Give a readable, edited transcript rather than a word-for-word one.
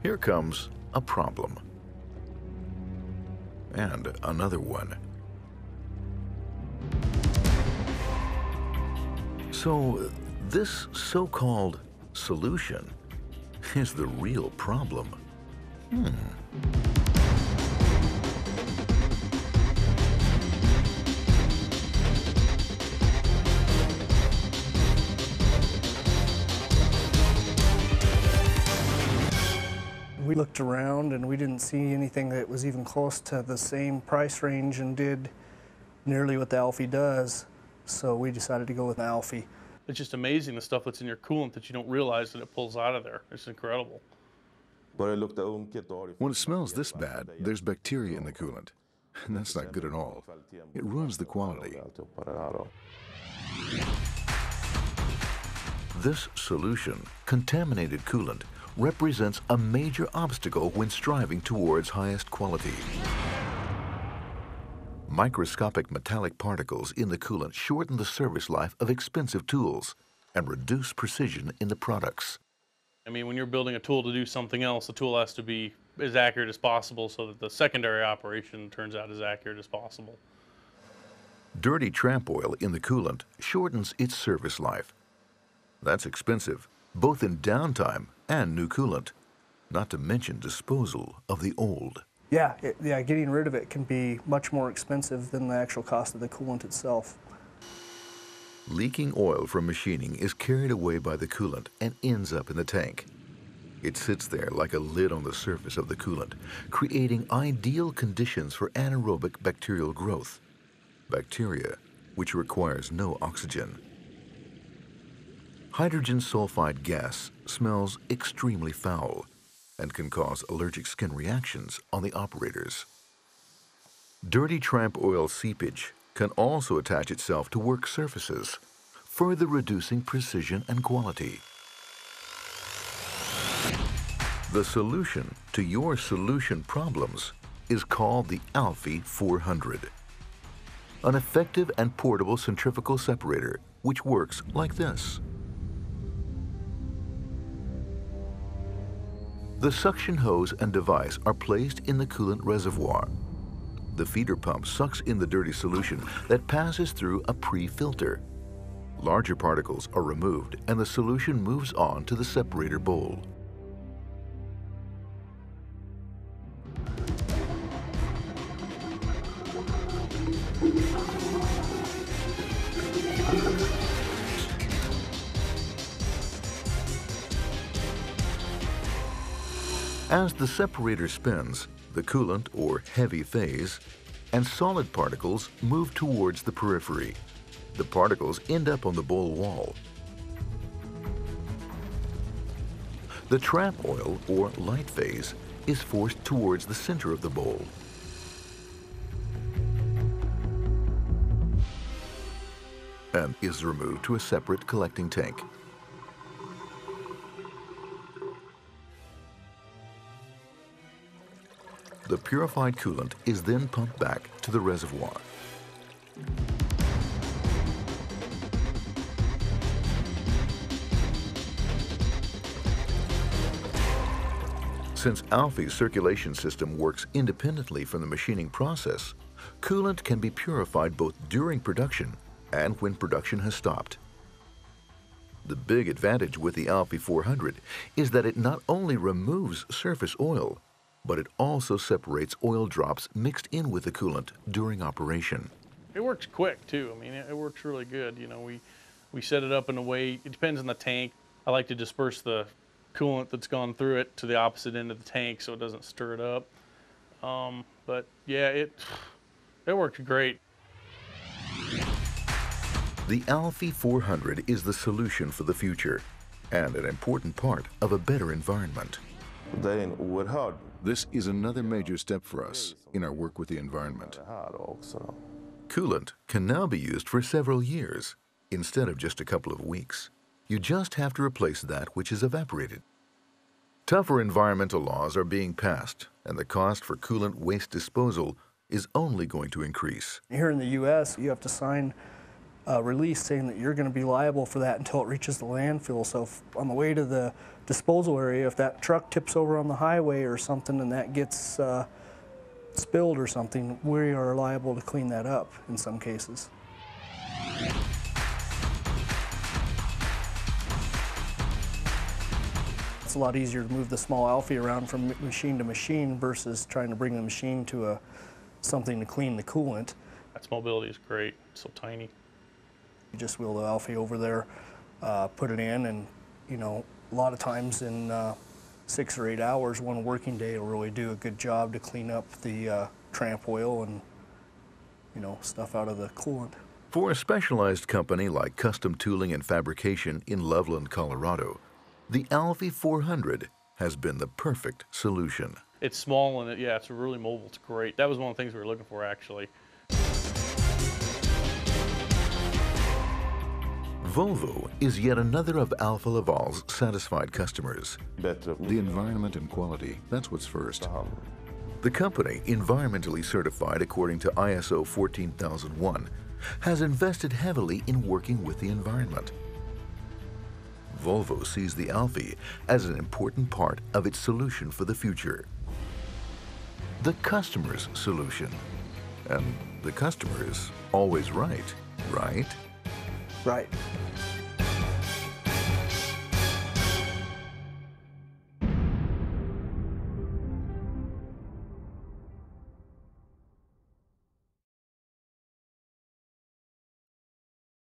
Here comes a problem. And another one. So this so-called solution is the real problem. We looked around and we didn't see anything that was even close to the same price range and did nearly what the Alfie does. So we decided to go with the Alfie. It's just amazing the stuff that's in your coolant that you don't realize that it pulls out of there. It's incredible. When it smells this bad, there's bacteria in the coolant. And that's not good at all. It ruins the quality. This solution, contaminated coolant, represents a major obstacle when striving towards highest quality. Microscopic metallic particles in the coolant shorten the service life of expensive tools and reduce precision in the products. I mean, when you're building a tool to do something else, the tool has to be as accurate as possible so that the secondary operation turns out as accurate as possible. Dirty tramp oil in the coolant shortens its service life. That's expensive, both in downtime and new coolant, not to mention disposal of the old. Yeah, getting rid of it can be much more expensive than the actual cost of the coolant itself. Leaking oil from machining is carried away by the coolant and ends up in the tank. It sits there like a lid on the surface of the coolant, creating ideal conditions for anaerobic bacterial growth. Bacteria which requires no oxygen. Hydrogen sulfide gas smells extremely foul and can cause allergic skin reactions on the operators. Dirty tramp oil seepage can also attach itself to work surfaces, further reducing precision and quality. The solution to your solution problems is called the Alfie 400, an effective and portable centrifugal separator which works like this. The suction hose and device are placed in the coolant reservoir. The feeder pump sucks in the dirty solution that passes through a pre-filter. Larger particles are removed and the solution moves on to the separator bowl. As the separator spins, the coolant, or heavy phase, and solid particles move towards the periphery. The particles end up on the bowl wall. The tramp oil, or light phase, is forced towards the center of the bowl. And is removed to a separate collecting tank. The purified coolant is then pumped back to the reservoir. Since Alfie's circulation system works independently from the machining process, coolant can be purified both during production and when production has stopped. The big advantage with the Alfie 400 is that it not only removes surface oil, but it also separates oil drops mixed in with the coolant during operation. It works quick too. I mean, it works really good. You know, we set it up in a way, it depends on the tank. I like to disperse the coolant that's gone through it to the opposite end of the tank so it doesn't stir it up. But yeah, it worked great. The Alfie 400 is the solution for the future and an important part of a better environment. This is another major step for us in our work with the environment. Coolant can now be used for several years instead of just a couple of weeks. You just have to replace that which is evaporated. Tougher environmental laws are being passed, and the cost for coolant waste disposal is only going to increase. Here in the U.S., you have to sign release saying that you're going to be liable for that until it reaches the landfill. So if on the way to the disposal area, if that truck tips over on the highway or something and that gets spilled or something, we are liable to clean that up in some cases. It's a lot easier to move the small Alfie around from machine to machine versus trying to bring the machine to something to clean the coolant. That's mobility is great. It's so tiny. You just wheel the Alfie over there, put it in, and you know, a lot of times in 6 or 8 hours, one working day will really do a good job to clean up the tramp oil and, you know, stuff out of the coolant. For a specialized company like Custom Tooling and Fabrication in Loveland, Colorado, the Alfie 400 has been the perfect solution. It's small and yeah, it's really mobile. It's great. That was one of the things we were looking for, actually. Volvo is yet another of Alfa Laval's satisfied customers. The environment and quality, that's what's first. The company, environmentally certified according to ISO 14001, has invested heavily in working with the environment. Volvo sees the Alfie as an important part of its solution for the future. The customer's solution. And the customer is always right, right? Right.